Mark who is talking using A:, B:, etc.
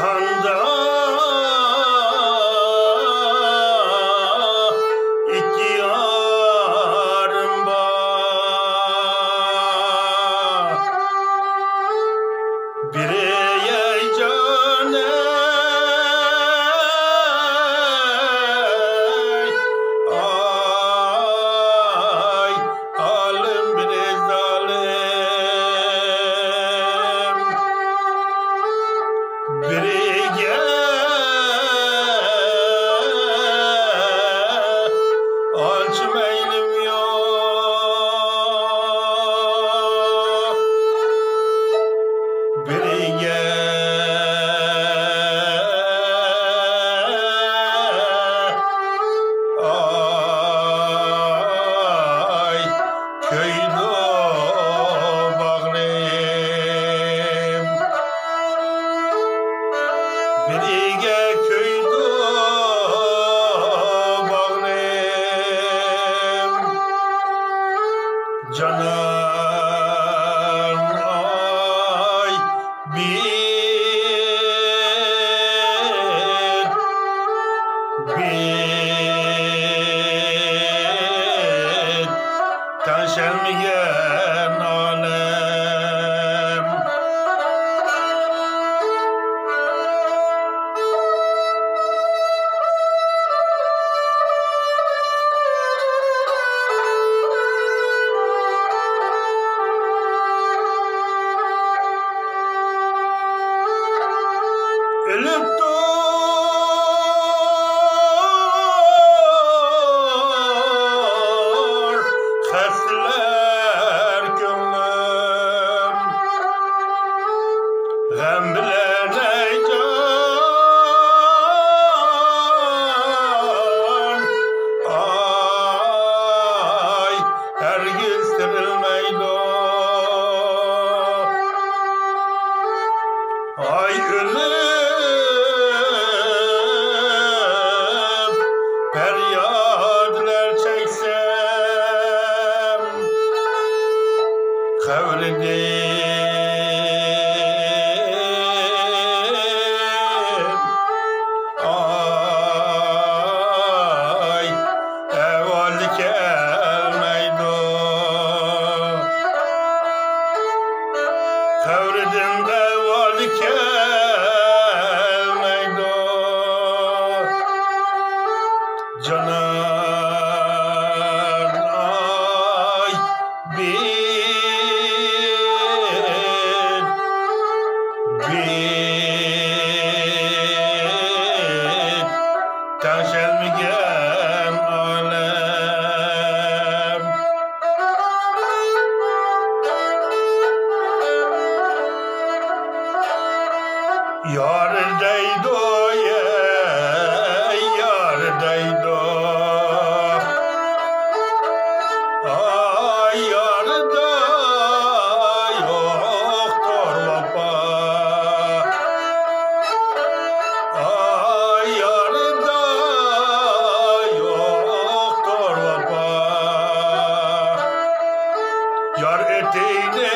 A: Cihanda iki yarım var. Biri yeycane ay alim biri zalim. Biri açmayım yok. Biriye ay köyde bağlayayım. Biriye köyde bağlayayım. Canım ay bir taşınmayan alem. Ölüp dur hasler gönlüm, gam bilen ey can ay hergiz dirilmeydi. Ay ölüp feryadlar çeksem kavredim ay evvel gelmeydi. Kavredim evvel gelmeydi. Canan ay bir taşelmigen alem. Yar deydo ye, yar deydo. Ay yar da yoktur vapa. Ay yar da yoktur vapa. Yar eteğine